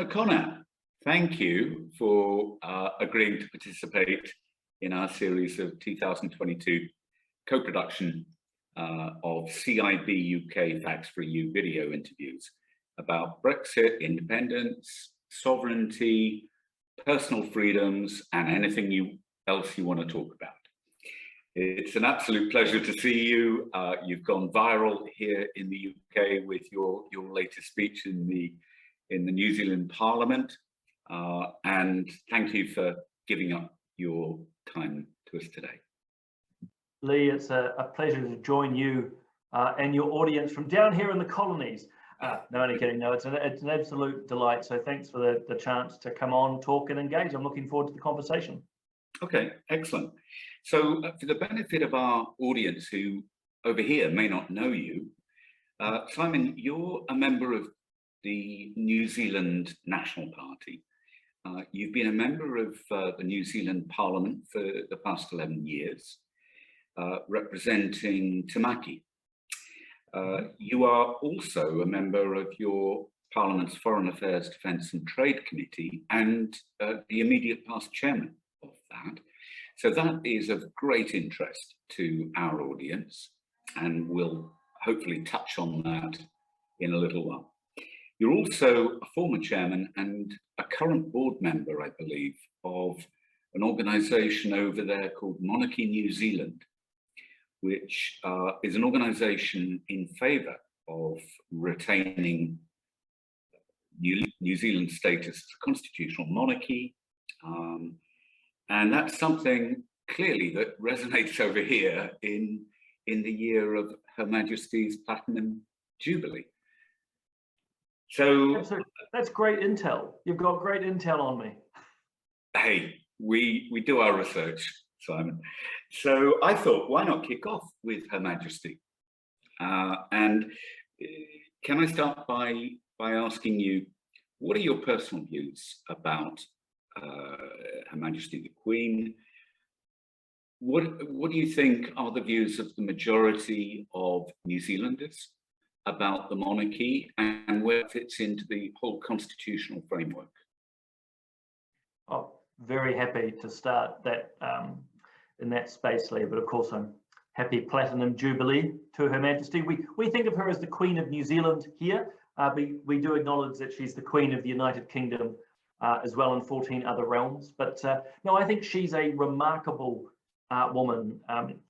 Connor, thank you for agreeing to participate in our series of 2022 co-production of CIBUK Facts for You video interviews about Brexit, independence, sovereignty, personal freedoms, and anything else you want to talk about. It's an absolute pleasure to see you. You've gone viral here in the UK with your latest speech in the New Zealand Parliament, and thank you for giving up your time to us today. Lee, it's a pleasure to join you and your audience from down here in the colonies. No, only kidding. No, it's an absolute delight. So thanks for the chance to come on, talk and engage. I'm looking forward to the conversation. Okay, excellent. So for the benefit of our audience who over here may not know you, Simon, you're a member of the New Zealand National Party. You've been a member of the New Zealand Parliament for the past 11 years, representing Tāmaki. You are also a member of your Parliament's Foreign Affairs, Defence and Trade Committee and the immediate past chairman of that. So that is of great interest to our audience, and we'll hopefully touch on that in a little while. You're also a former chairman and a current board member, I believe, of an organisation over there called Monarchy New Zealand, which is an organisation in favour of retaining New Zealand status as a constitutional monarchy. And that's something clearly that resonates over here in the year of Her Majesty's Platinum Jubilee. So that's great intel. You've got great intel on me. Hey, we do our research, Simon. So I thought, why not kick off with Her Majesty? And can I start by asking you, what are your personal views about Her Majesty the Queen? What do you think are the views of the majority of New Zealanders about the monarchy and where it fits into the whole constitutional framework? Oh, very happy to start that in that space, Lee, but of course I'm happy Platinum Jubilee to Her Majesty. We think of her as the Queen of New Zealand here. We do acknowledge that she's the Queen of the United Kingdom as well in 14 other realms. But no, I think she's a remarkable woman.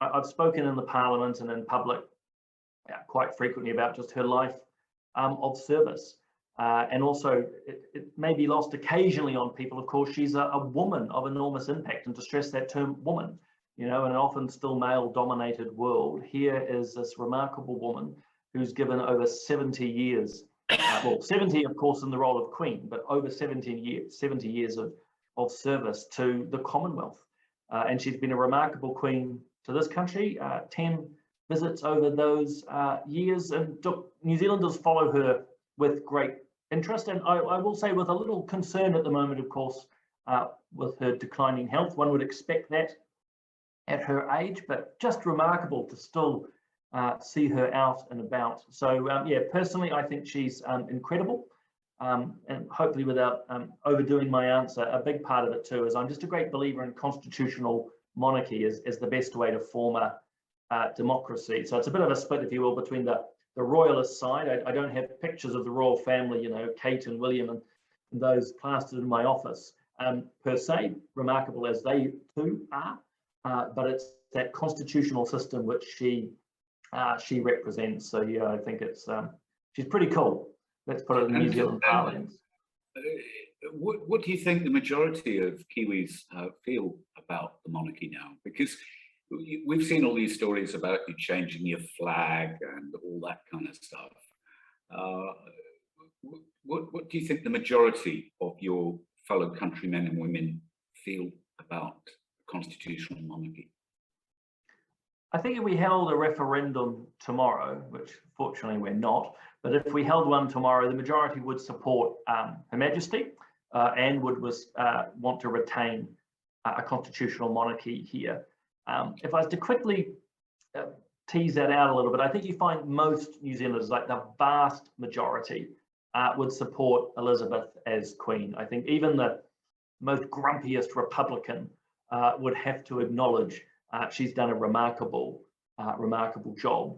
I've spoken in the Parliament and in public quite frequently about just her life of service. And also, it may be lost occasionally on people. Of course, she's a woman of enormous impact, and to stress that term woman, you know, in an often still male-dominated world, here is this remarkable woman who's given over 70 years, well, 70 of course in the role of Queen, but over 70 years of service to the Commonwealth. And she's been a remarkable Queen to this country, 10 visits over those years, and New Zealanders follow her with great interest, and I will say with a little concern at the moment, of course, with her declining health. One would expect that at her age, but just remarkable to still see her out and about. So yeah, personally, I think she's incredible, and hopefully without overdoing my answer, a big part of it too is I'm just a great believer in constitutional monarchy is the best way to form a democracy. So it's a bit of a split, if you will, between the royalist side. I don't have pictures of the royal family, you know, Kate and William and those plastered in my office per se, remarkable as they too are, but it's that constitutional system which she represents. So yeah, I think it's she's pretty cool. Let's put it in New Zealand parlance. What do you think the majority of Kiwis feel about the monarchy now? Because we've seen all these stories about you changing your flag and all that kind of stuff. What do you think the majority of your fellow countrymen and women feel about constitutional monarchy? I think if we held a referendum tomorrow, which fortunately we're not, but if we held one tomorrow, the majority would support Her Majesty and would want to retain a constitutional monarchy here. If I was to quickly tease that out a little bit, I think you find most New Zealanders, like the vast majority, would support Elizabeth as Queen. I think even the most grumpiest Republican would have to acknowledge she's done a remarkable job.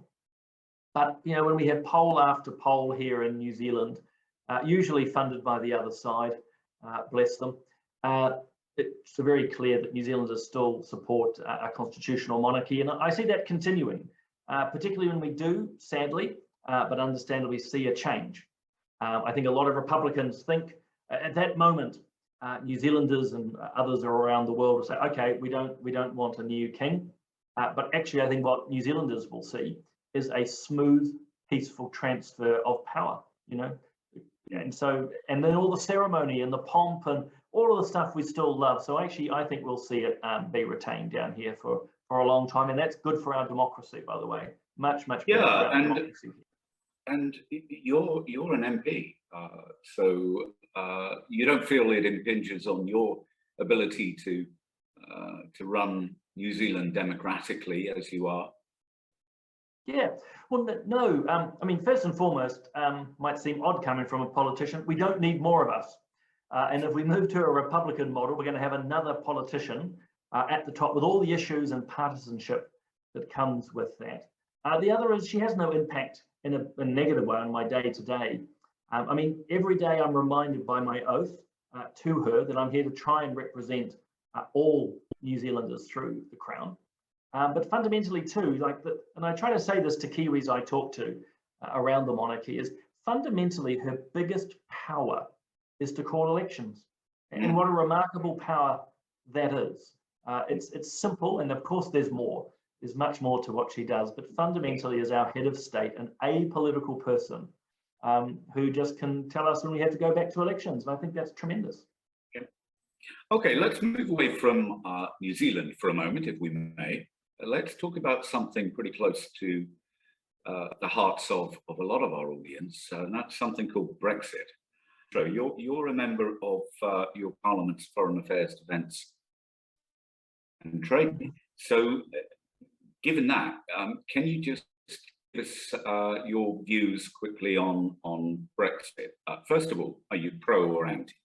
But when we have poll after poll here in New Zealand, usually funded by the other side, bless them, it's very clear that New Zealanders still support a constitutional monarchy, and I see that continuing, particularly when we do, sadly, but understandably, see a change. I think a lot of Republicans think at that moment, New Zealanders and others around the world will say, okay, we don't want a new king, but actually I think what New Zealanders will see is a smooth, peaceful transfer of power, and then all the ceremony and the pomp and all of the stuff we still love. So actually, I think we'll see it be retained down here for a long time, and that's good for our democracy, by the way. Much better for our democracy. And you're an MP, so you don't feel it impinges on your ability to run New Zealand democratically as you are? Yeah, well, no. I mean, first and foremost, might seem odd coming from a politician. We don't need more of us. And if we move to a Republican model, we're going to have another politician at the top with all the issues and partisanship that comes with that. The other is she has no impact in a negative way on my day-to-day. I mean, every day I'm reminded by my oath to her that I'm here to try and represent all New Zealanders through the Crown. But fundamentally too, and I try to say this to Kiwis I talk to around the monarchy, is fundamentally her biggest power is to call elections. And what a remarkable power that is. It's simple, and of course there's much more to what she does, but fundamentally as our head of state, an apolitical person who just can tell us when we have to go back to elections. And I think that's tremendous. Yeah. Okay, let's move away from New Zealand for a moment, if we may. Let's talk about something pretty close to the hearts of a lot of our audience, and that's something called Brexit. So you're a member of your Parliament's Foreign Affairs, Defence and Trade. So given that, can you just give us your views quickly on Brexit? First of all, are you pro or anti?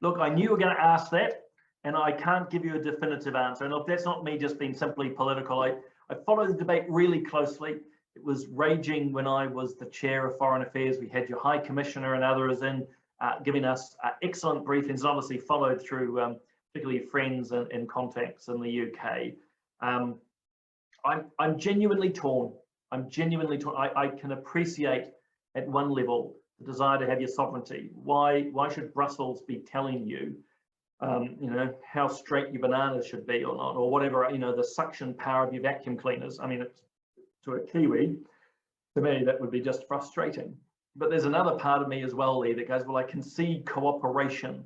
Look, I knew you were going to ask that, and I can't give you a definitive answer. And look, that's not me just being simply political. I follow the debate really closely. It was raging when I was the chair of Foreign Affairs. We had your High Commissioner and others in giving us excellent briefings, and obviously followed through particularly friends and contacts in the UK. I'm genuinely torn. I'm genuinely torn. I can appreciate at one level the desire to have your sovereignty. Why should Brussels be telling you, how straight your bananas should be or not, or whatever, the suction power of your vacuum cleaners? I mean, it's, to a Kiwi, to me, that would be just frustrating. But there's another part of me as well, Lee, that goes, well, I can see cooperation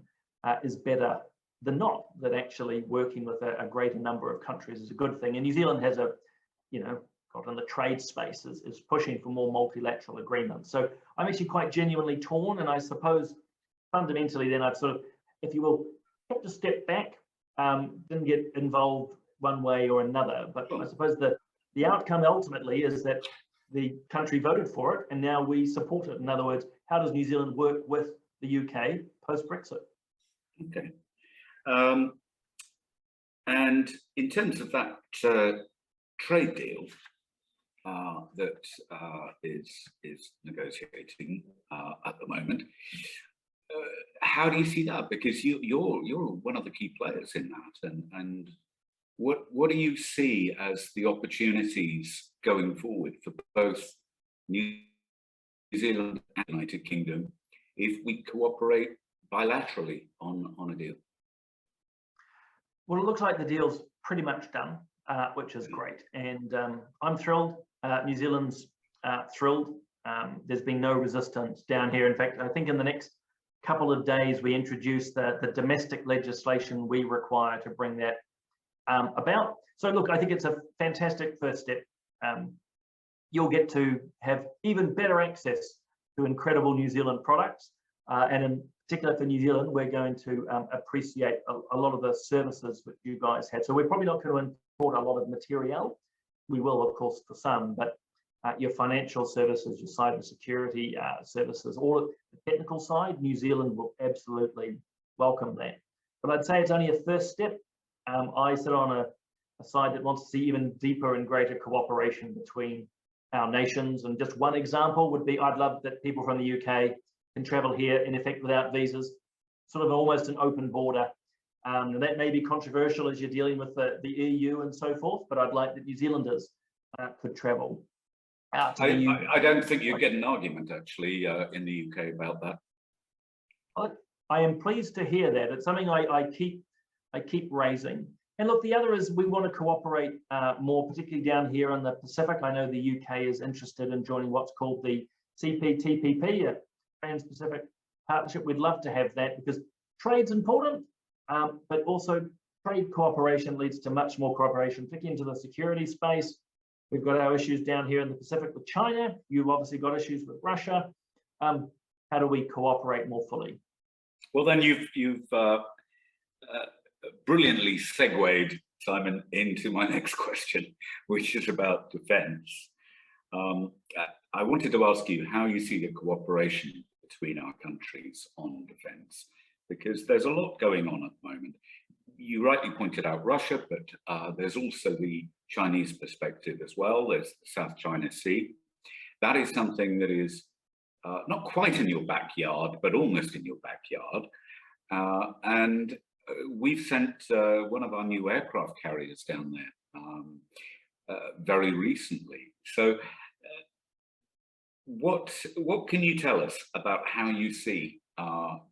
is better than not, that actually working with a greater number of countries is a good thing. And New Zealand has got in the trade space, is pushing for more multilateral agreements. So I'm actually quite genuinely torn, and I suppose fundamentally then I've sort of, if you will, kept a step back, didn't get involved one way or another. But I suppose the outcome ultimately is that the country voted for it, and now we support it. In other words, how does New Zealand work with the UK post-Brexit? Okay. And in terms of that trade deal that is negotiating at the moment, how do you see that? Because you're one of the key players in that, and what do you see as the opportunities going forward for both New Zealand and the United Kingdom if we cooperate bilaterally on a deal? Well, it looks like the deal's pretty much done, which is great, and I'm thrilled. New Zealand's thrilled. There's been no resistance down here. In fact, I think in the next couple of days we introduce the domestic legislation we require to bring that about. So look, I think it's a fantastic first step. You'll get to have even better access to incredible New Zealand products, and in particular for New Zealand, we're going to appreciate a lot of the services that you guys have. So we're probably not going to import a lot of material. We will, of course, for some, but your financial services, your cybersecurity services, all of the technical side, New Zealand will absolutely welcome that. But I'd say it's only a first step. I sit on a side that wants to see even deeper and greater cooperation between our nations. And just one example would be, I'd love that people from the UK can travel here in effect without visas, sort of almost an open border. And that may be controversial as you're dealing with the EU and so forth, but I'd like that New Zealanders could travel out to the UK. I don't think you get an argument actually in the UK about that. I am pleased to hear that. It's something I keep raising. And look, the other is we want to cooperate more, particularly down here in the Pacific. I know the UK is interested in joining what's called the CPTPP, a Trans-Pacific Partnership. We'd love to have that because trade's important, but also trade cooperation leads to much more cooperation, particularly into the security space. We've got our issues down here in the Pacific with China. You've obviously got issues with Russia. How do we cooperate more fully? Well, then you've brilliantly segued, Simon, into my next question, which is about defence. I wanted to ask you how you see the cooperation between our countries on defence, because there's a lot going on at the moment. You rightly pointed out Russia, but there's also the Chinese perspective as well. There's the South China Sea. That is something that is not quite in your backyard, but almost in your backyard. And we've sent one of our new aircraft carriers down there very recently. So what can you tell us about how you see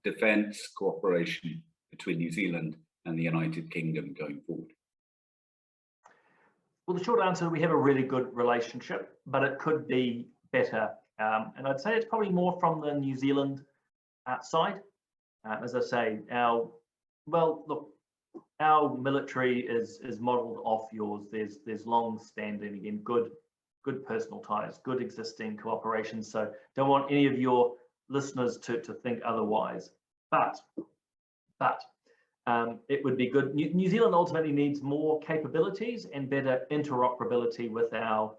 defence cooperation between New Zealand and the United Kingdom going forward? Well, the short answer, we have a really good relationship, but it could be better. And I'd say it's probably more from the New Zealand side. As I say, our military is modelled off yours. There's long-standing, again, good personal ties, good existing cooperation. So don't want any of your listeners to think otherwise. But it would be good. New Zealand ultimately needs more capabilities and better interoperability with our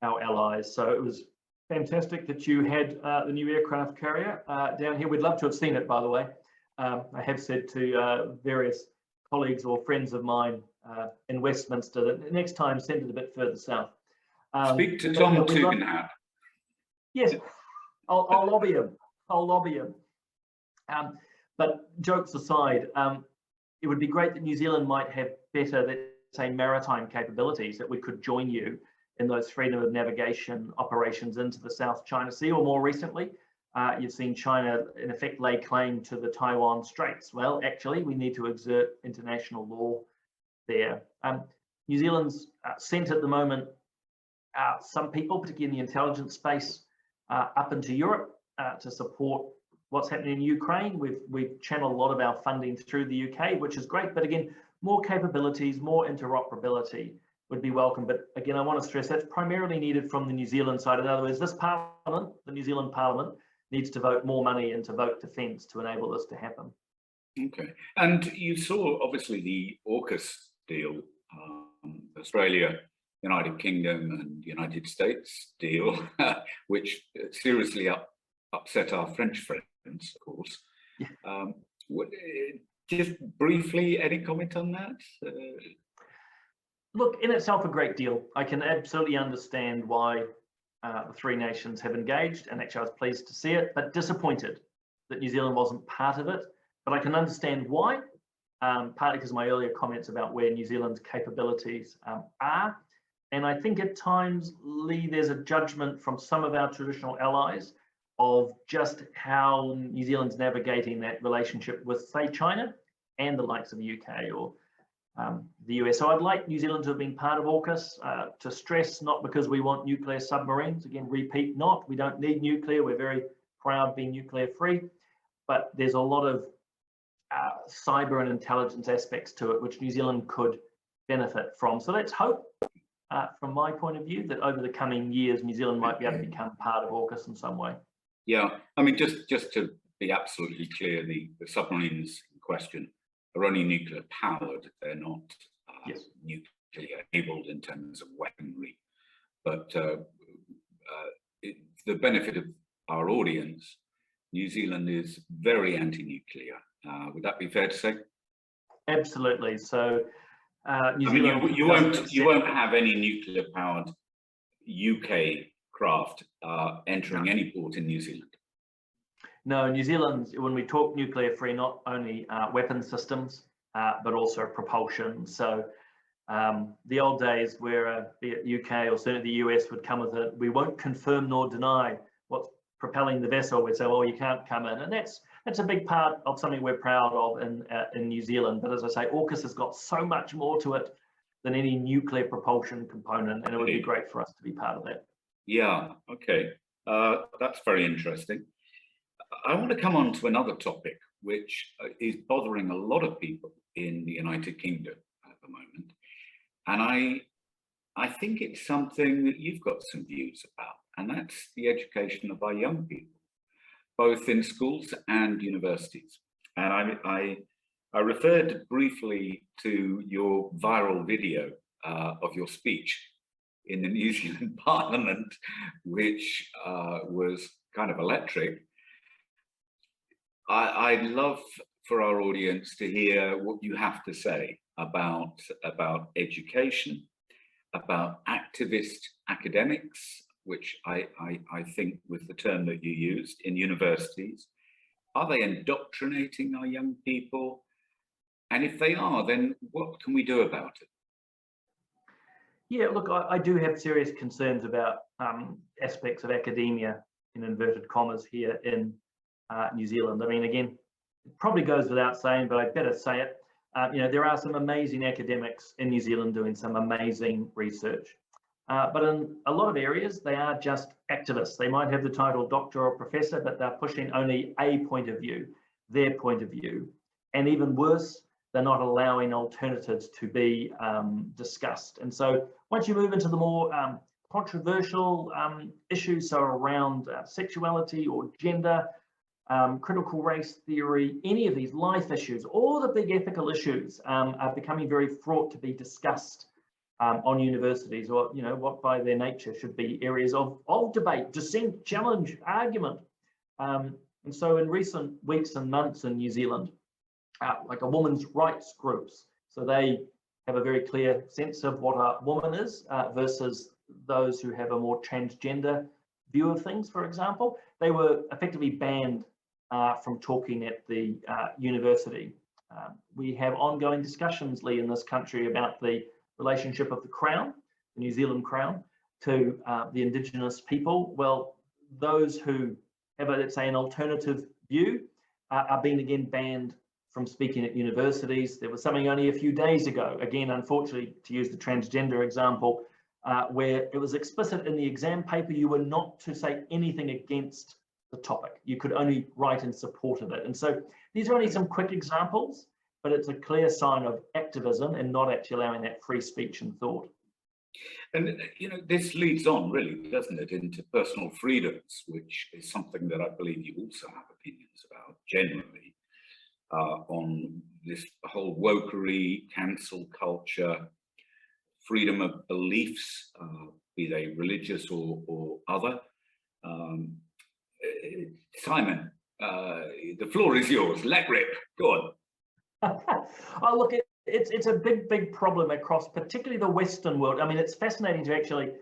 allies. So it was fantastic that you had the new aircraft carrier down here. We'd love to have seen it, by the way. I have said to various colleagues or friends of mine in Westminster that next time send it a bit further south. Speak to Tom Tugendhat. Yes, I'll lobby him. I'll lobby him. But jokes aside, it would be great that New Zealand might have better, let's say, maritime capabilities, that we could join you in those freedom of navigation operations into the South China Sea, or more recently, you've seen China in effect lay claim to the Taiwan Straits. Well, actually, we need to exert international law there. New Zealand's sent at the moment some people, particularly in the intelligence space, up into Europe to support what's happening in Ukraine. We've channeled a lot of our funding through the UK, which is great. But again, more capabilities, more interoperability would be welcome. But again, I want to stress that's primarily needed from the New Zealand side. In other words, this Parliament, the New Zealand Parliament, needs to vote more money into vote defence to enable this to happen. Okay. And you saw, obviously, the AUKUS deal, Australia, United Kingdom and United States deal, which seriously upset our French friends, of course. Yeah. Just briefly, any comment on that? Look, in itself, a great deal. I can absolutely understand why the three nations have engaged, and actually I was pleased to see it, but disappointed that New Zealand wasn't part of it. But I can understand why, partly because of my earlier comments about where New Zealand's capabilities are. And I think at times, Lee, there's a judgment from some of our traditional allies of just how New Zealand's navigating that relationship with, say, China and the likes of the UK or the US. So I'd like New Zealand to have been part of AUKUS, to stress, not because we want nuclear submarines, again, repeat, not, we don't need nuclear, we're very proud being nuclear free, but there's a lot of cyber and intelligence aspects to it, which New Zealand could benefit from. So let's hope, from my point of view, that over the coming years, New Zealand might be able to become part of AUKUS in some way. Yeah, I mean, just to be absolutely clear, the submarines in question are only nuclear powered. They're not nuclear enabled in terms of weaponry. But the benefit of our audience, New Zealand is very anti-nuclear. Would that be fair to say? Absolutely. So New I mean, Zealand you won't have any nuclear-powered UK craft entering any port in New Zealand. No, New Zealand, when we talk nuclear free, not only weapon systems, but also propulsion. So the old days where be it UK or certainly the US would come with it, we won't confirm nor deny what's propelling the vessel. We'd say, well, you can't come in. And that's a big part of something we're proud of in New Zealand. But as I say, AUKUS has got so much more to it than any nuclear propulsion component, and it would be great for us to be part of that. Yeah, okay. That's very interesting. I want to come on to another topic, which is bothering a lot of people in the United Kingdom at the moment. And I think it's something that you've got some views about, and that's the education of our young people, both in schools and universities. And I referred briefly to your viral video of your speech in the New Zealand Parliament, which was kind of electric. I'd love for our audience to hear what you have to say about education, about activist academics, which I think was the term that you used, in universities. Are they indoctrinating our young people? And if they are, then what can we do about it? Yeah, look, I do have serious concerns about aspects of academia, in inverted commas, here in New Zealand. I mean, again, it probably goes without saying, but I better say it. You know, there are some amazing academics in New Zealand doing some amazing research. But in a lot of areas, they are just activists. They might have the title doctor or professor, but they're pushing only a point of view, their point of view. And even worse, they're not allowing alternatives to be discussed. And so once you move into the more controversial issues, so around sexuality or gender, critical race theory, any of these life issues, all the big ethical issues are becoming very fraught to be discussed on universities, or, you know, what by their nature should be areas of debate, dissent, challenge, argument. And so in recent weeks and months in New Zealand, like a women's rights groups, so they have a very clear sense of what a woman is versus those who have a more transgender view of things, for example, they were effectively banned from talking at the university. We have ongoing discussions, Lee, in this country about the relationship of the Crown, the New Zealand Crown, to the Indigenous people. Well, those who have, let's say, an alternative view are being again banned from speaking at universities. There was something only a few days ago, again, unfortunately, to use the transgender example, where it was explicit in the exam paper you were not to say anything against the topic. You could only write in support of it. And so these are only some quick examples, but it's a clear sign of activism and not actually allowing that free speech and thought. And, you know, this leads on, really, doesn't it, into personal freedoms, which is something that I believe you also have opinions about generally, on this whole wokery, cancel culture, freedom of beliefs, be they religious or other. Simon, the floor is yours. Let rip. Go on. Oh, look, it's a big problem across particularly the Western world. I mean, it's fascinating to actually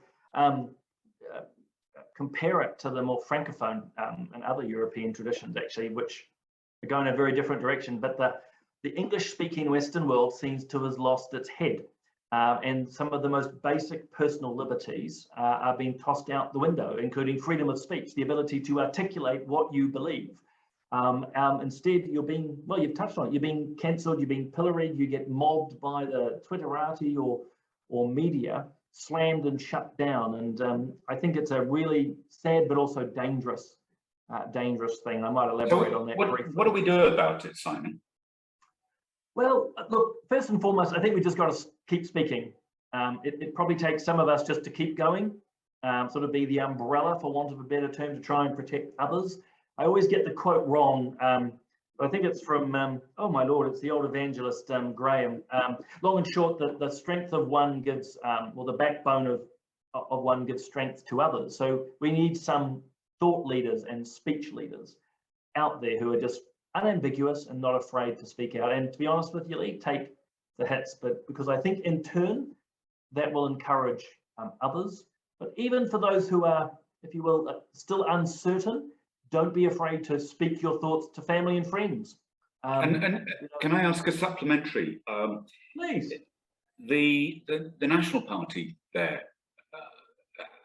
compare it to the more francophone and other European traditions, actually, which are going in a very different direction. But the English-speaking Western world seems to have lost its head, and some of the most basic personal liberties are being tossed out the window, including freedom of speech, the ability to articulate what you believe. Instead, you're being, well, you've touched on it, you're being cancelled, you're being pilloried, you get mobbed by the Twitterati or media, slammed and shut down. And I think it's a really sad but also dangerous thing. I might elaborate on that briefly. What do we do about it, Simon? Well, look, first and foremost, I think we just got to keep speaking. It probably takes some of us just to keep going, sort of be the umbrella, for want of a better term, to try and protect others. I always get the quote wrong. I think it's from, oh my Lord, it's the old evangelist, Graham. Long and short, the strength of one gives, well, the backbone of one gives strength to others. So we need some thought leaders and speech leaders out there who are just unambiguous and not afraid to speak out. And to be honest with you, Lee, take the hits, but because I think in turn that will encourage others. But even for those who are, if you will, still uncertain, don't be afraid to speak your thoughts to family and friends. Can I ask a supplementary? Please. The National Party there,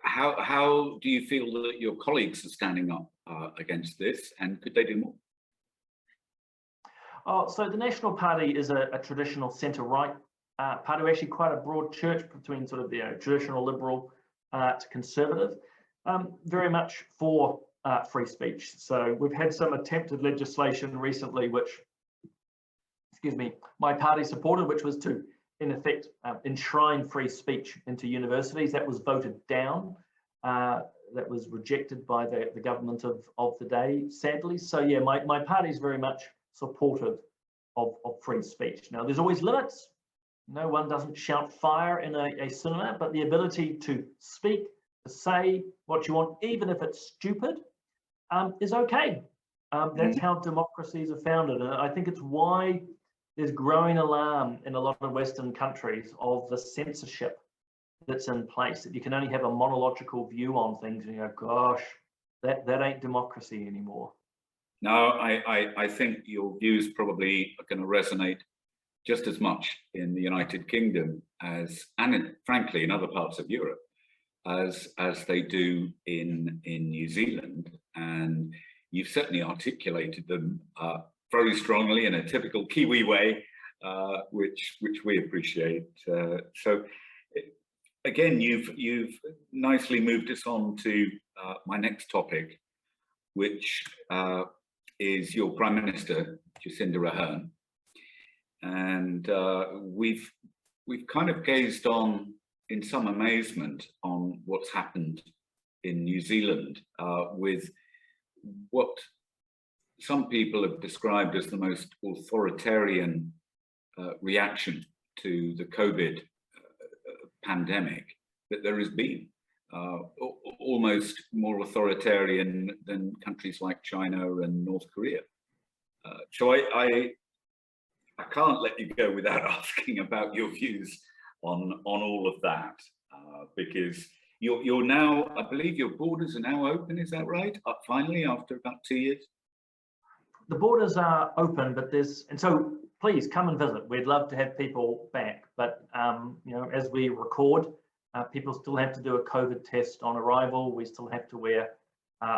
how do you feel that your colleagues are standing up against this, and could they do more? Oh, so the National Party is a traditional centre-right party, actually quite a broad church between sort of the traditional liberal to conservative, very much for free speech. So we've had some attempted legislation recently, which, excuse me, my party supported, which was to, in effect, enshrine free speech into universities. That was voted down. That was rejected by the government of the day, sadly. So yeah, my party is very much supportive of free speech. Now, there's always limits. No one doesn't shout fire in a cinema, but the ability to speak, to say what you want, even if it's stupid, is okay. That's how democracies are founded. And I think it's why there's growing alarm in a lot of Western countries of the censorship that's in place, that you can only have a monological view on things and you go, gosh, that ain't democracy anymore. No, I think your views probably are going to resonate just as much in the United Kingdom as, and frankly in other parts of Europe, as they do in New Zealand. And you've certainly articulated them very strongly in a typical Kiwi way, which we appreciate. So again, you've nicely moved us on to my next topic, which is your Prime Minister, Jacinda Ardern. And we've kind of gazed on in some amazement on what's happened in New Zealand with what some people have described as the most authoritarian reaction to the COVID pandemic that there has been, almost more authoritarian than countries like China and North Korea. So I can't let you go without asking about your views on all of that, because you're now, I believe your borders are now open, is that right? Finally, after about 2 years? The borders are open, but and so please come and visit. We'd love to have people back, but you know, as we record, people still have to do a COVID test on arrival. We still have to wear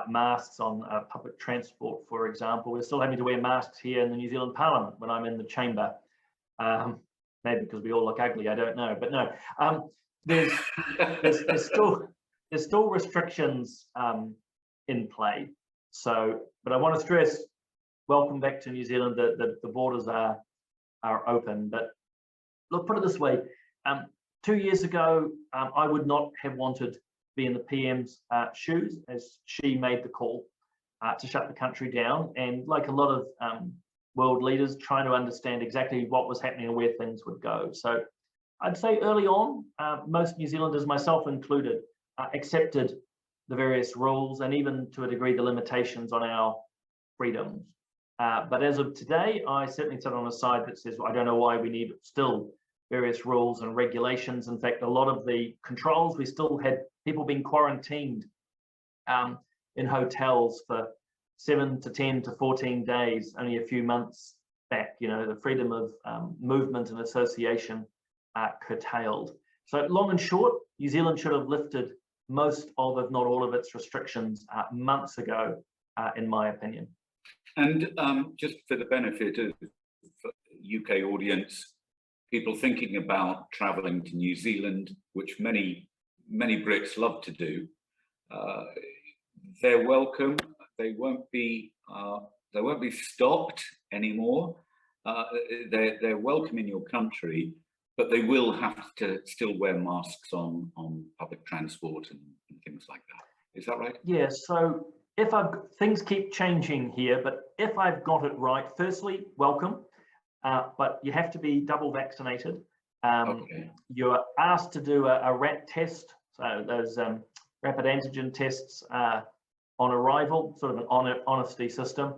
masks on public transport, for example. We're still having to wear masks here in the New Zealand Parliament when I'm in the chamber. Maybe because we all look ugly, I don't know. But no, there's still restrictions in play. So, but I want to stress, welcome back to New Zealand. The borders are open. But look, put it this way: 2 years ago, I would not have wanted to be in the PM's shoes as she made the call to shut the country down. And like a lot of world leaders, trying to understand exactly what was happening and where things would go. So I'd say early on, most New Zealanders, myself included, accepted the various rules and even to a degree the limitations on our freedoms. But as of today, I certainly sit on a side that says, well, I don't know why we need still various rules and regulations. In fact, a lot of the controls, we still had people being quarantined in hotels for 7 to 10 to 14 days, only a few months back. You know, the freedom of movement and association curtailed. So long and short, New Zealand should have lifted most of, if not all of its restrictions months ago, in my opinion. And just for the benefit of the UK audience, people thinking about travelling to New Zealand, which many Brits love to do, they're welcome. They won't be stopped anymore. They're welcome in your country, but they will have to still wear masks on public transport and things like that. Is that right? Yeah. So if things keep changing here, but if I've got it right, firstly, welcome. But you have to be double vaccinated. Okay. You're asked to do a RAT test, so those rapid antigen tests on arrival, sort of an honesty system.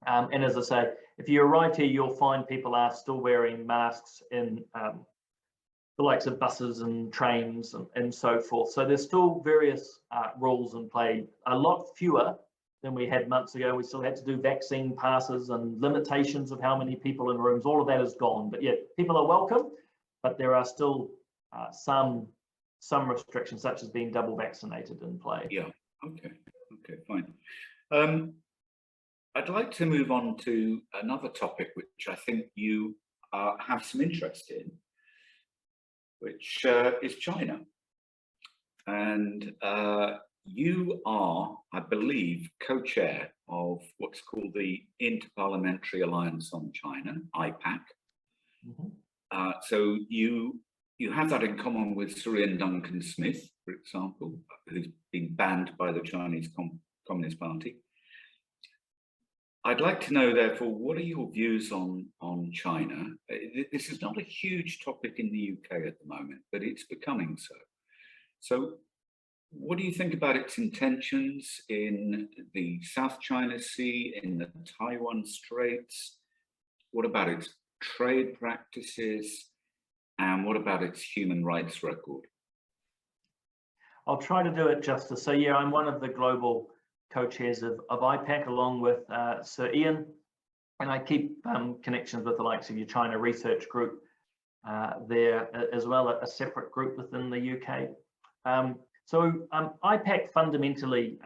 And as I say, if you arrive here, you'll find people are still wearing masks in the likes of buses and trains and so forth. So there's still various rules in play, a lot fewer than we had months ago. We still had to do vaccine passes and limitations of how many people in rooms. All of that is gone. But yeah, people are welcome, but there are still some restrictions, such as being double vaccinated, in play. Yeah. Okay. Okay. Fine. I'd like to move on to another topic, which I think you have some interest in, which is China. And you are, I believe, co-chair of what's called the Interparliamentary Alliance on China, IPAC. Mm-hmm. So you have that in common with Sir Ian Duncan-Smith, for example, who's been banned by the Chinese Communist Party. I'd like to know, therefore, what are your views on China? This is not a huge topic in the UK at the moment, but it's becoming so. So what do you think about its intentions in the South China Sea, in the Taiwan Straits? What about its trade practices? And what about its human rights record? I'll try to do it justice. So yeah, I'm one of the global co-chairs of IPAC, along with Sir Ian, and I keep connections with the likes of your China Research Group there, as well, a separate group within the UK. So IPAC fundamentally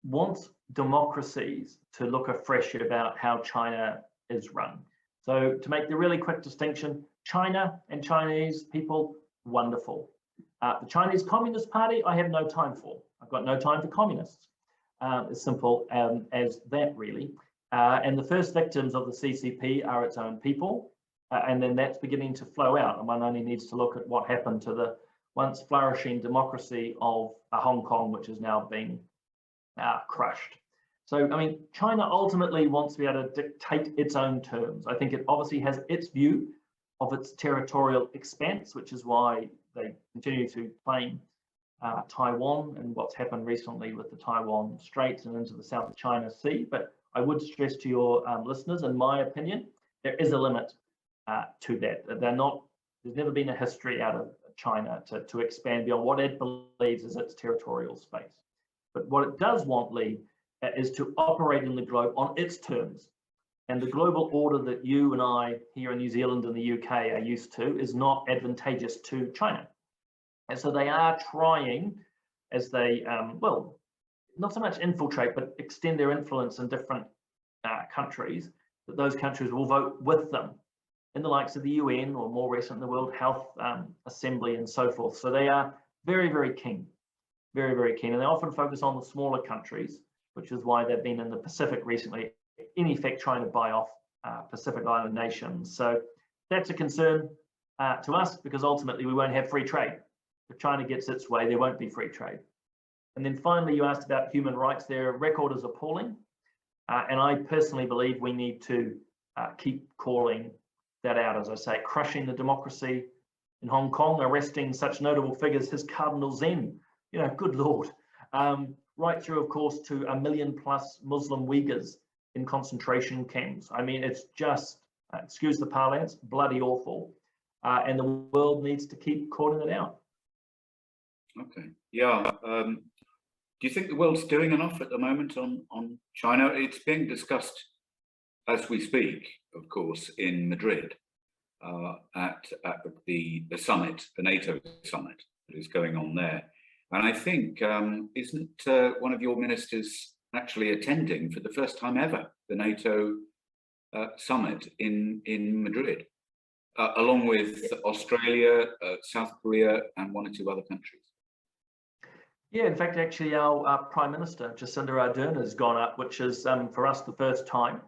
wants democracies to look afresh about how China is run. So to make the really quick distinction, China and Chinese people, wonderful. The Chinese Communist Party, I have no time for. I've got no time for communists. As simple as that, really. And the first victims of the CCP are its own people. And then that's beginning to flow out. And one only needs to look at what happened to the once flourishing democracy of Hong Kong, which is now being crushed. So, I mean, China ultimately wants to be able to dictate its own terms. I think it obviously has its view of its territorial expanse, which is why they continue to claim Taiwan and what's happened recently with the Taiwan Straits and into the South China Sea. But I would stress to your listeners, in my opinion, there is a limit to that. There's never been a history out of China to expand beyond what it believes is its territorial space. But what it does want, Lee, is to operate in the globe on its terms. And the global order that you and I here in New Zealand and the UK are used to is not advantageous to China. And so they are trying, as they, well, not so much infiltrate, but extend their influence in different countries, that those countries will vote with them in the likes of the UN, or more recent, the World Health Assembly and so forth. So they are very, very keen, very, very keen. And they often focus on the smaller countries, which is why they've been in the Pacific recently, in effect trying to buy off Pacific Island nations. So that's a concern to us, because ultimately we won't have free trade. If China gets its way, there won't be free trade. And then finally, you asked about human rights. Their record is appalling. And I personally believe we need to keep calling that out, as I say, crushing the democracy in Hong Kong, arresting such notable figures as Cardinal Zen, you know, good Lord. Right through, of course, to 1 million+ Muslim Uyghurs in concentration camps. I mean, it's just, excuse the parlance, bloody awful. And the world needs to keep calling it out. Okay, yeah. Do you think the world's doing enough at the moment on China? It's being discussed as we speak, of course, in Madrid at the summit, the NATO summit that is going on there. And I think, isn't one of your ministers actually attending for the first time ever the NATO summit in Madrid, along with Australia, South Korea, and 1 or 2 other countries? Yeah, in fact, actually, our Prime Minister, Jacinda Ardern, has gone up, which is, for us, the first time.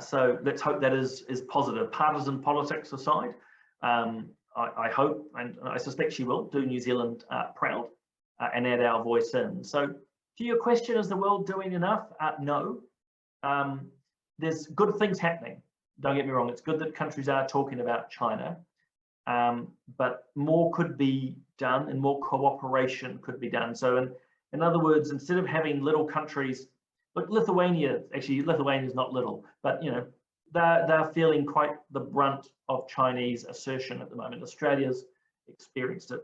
So let's hope that is positive. Partisan politics aside, I hope, and I suspect she will, do New Zealand proud and add our voice in. So to your question, is the world doing enough? No. There's good things happening. Don't get me wrong. It's good that countries are talking about China, but more could be done and more cooperation could be done. So In other words, instead of having little countries, look, Lithuania is not little, but they're feeling quite the brunt of Chinese assertion at the moment. Australia's experienced it.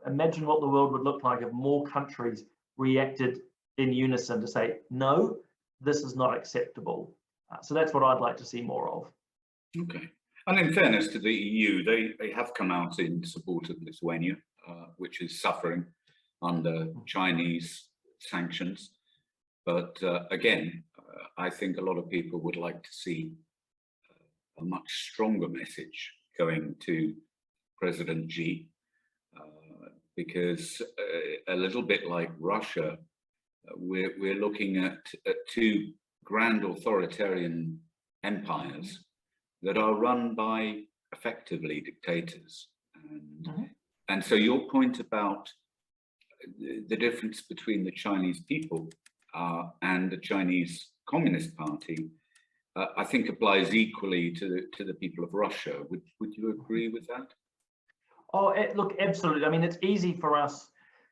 Imagine what the world would look like if more countries reacted in unison to say, no, this is not acceptable. So that's what I'd like to see more of. Okay. And in fairness to the EU, they have come out in support of Lithuania, which is suffering under Chinese sanctions. But again, I think a lot of people would like to see a much stronger message going to President Xi, because a little bit like Russia, we're looking at two grand authoritarian empires that are run by effectively dictators. And so your point about the difference between the Chinese people and the Chinese Communist Party, I think applies equally to the people of Russia. Would you agree with that? Oh, look, absolutely. I mean, it's easy for us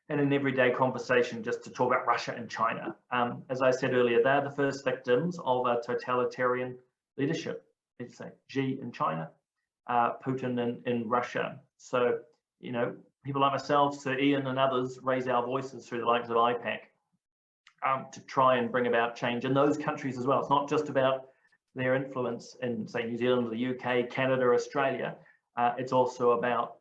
in an everyday conversation just to talk about Russia and China. As I said earlier, they're the first victims of a totalitarian leadership. Let's say Xi in China, Putin in Russia. So, people like myself, Sir Ian and others raise our voices through the likes of IPAC to try and bring about change in those countries as well. It's not just about their influence in, say, New Zealand, the UK, Canada, Australia. It's also about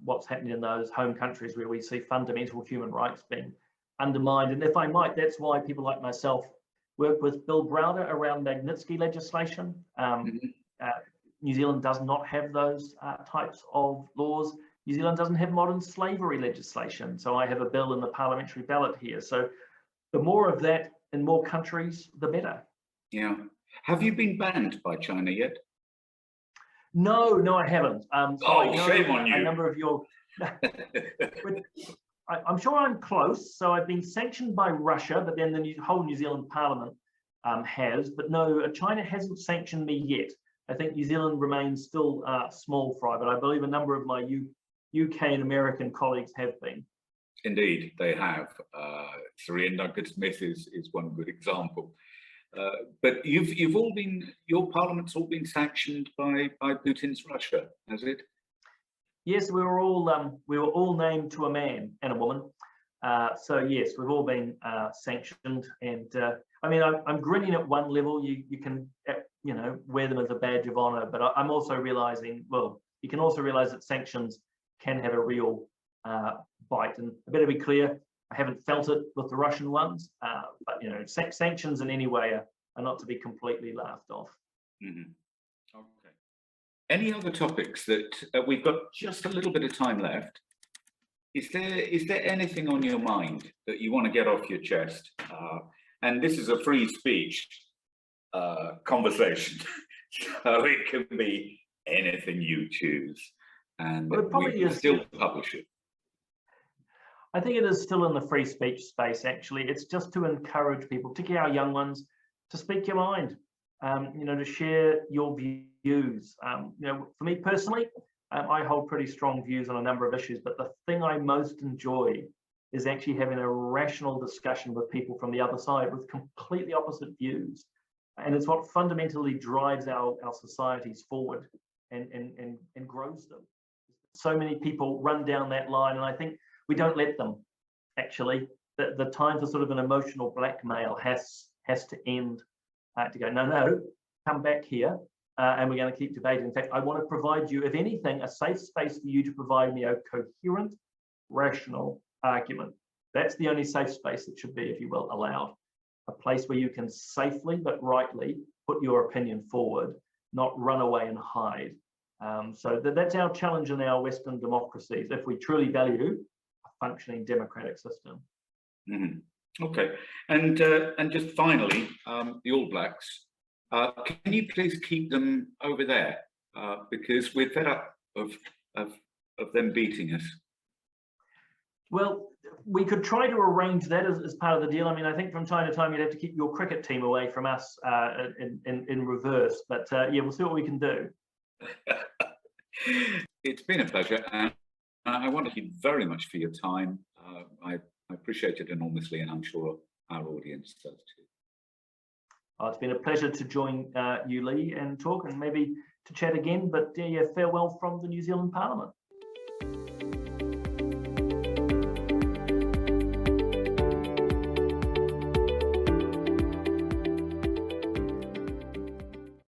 what's happening in those home countries where we see fundamental human rights being undermined. And if I might, that's why people like myself work with Bill Browder around Magnitsky legislation. New Zealand does not have those types of laws. New Zealand doesn't have modern slavery legislation. So I have a bill in the parliamentary ballot here. So the more of that in more countries, the better. Yeah. Have you been banned by China yet? No, I haven't. Shame on you. A number of your, I'm sure I'm close. So I've been sanctioned by Russia, but then the whole New Zealand Parliament has. But no, China hasn't sanctioned me yet. I think New Zealand remains still small fry, but I believe a number of my UK and American colleagues have been. Indeed, they have. Sir Ian Duncan-Smith is one good example. But your parliament's all been sanctioned by Putin's Russia, has it? Yes, we were all named to a man and a woman. So yes, we've all been sanctioned, and I mean, I'm grinning at one level. You can wear them as a badge of honor, but I'm also realizing, well, you can also realize that sanctions can have a real bite. And I better be clear, I haven't felt it with the Russian ones, but sanctions in any way are not to be completely laughed off. Okay. Any other topics that we've got just a little bit of time left? Is there anything on your mind that you want to get off your chest? And this is a free speech conversation, so it can be anything you choose, and we can still publish it. I think it is still in the free speech space, actually. It's just to encourage people, particularly our young ones, to speak your mind, to share your views. For me personally, I hold pretty strong views on a number of issues, but the thing I most enjoy is actually having a rational discussion with people from the other side with completely opposite views. And it's what fundamentally drives our societies forward and grows them. So many people run down that line, and I think we don't let them, actually. The time for sort of an emotional blackmail has to end, to go, no, come back here, and we're going to keep debating. In fact, I want to provide you, if anything, a safe space for you to provide me a coherent, rational argument. That's the only safe space that should be, if you will, allowed. A place where you can safely but rightly put your opinion forward, not run away and hide. So that's our challenge in our Western democracies, if we truly value a functioning democratic system. Okay, and just finally, the All Blacks, can you please keep them over there, because we're fed up of them beating us? Well, we could try to arrange that as part of the deal. I mean, I think from time to time you'd have to keep your cricket team away from us in reverse. But yeah, we'll see what we can do. It's been a pleasure, and I want to thank you very much for your time. I I appreciate it enormously, and I'm sure our audience does too. Oh, it's been a pleasure to join you, Lee, and talk, and maybe to chat again. But yeah, farewell from the New Zealand Parliament.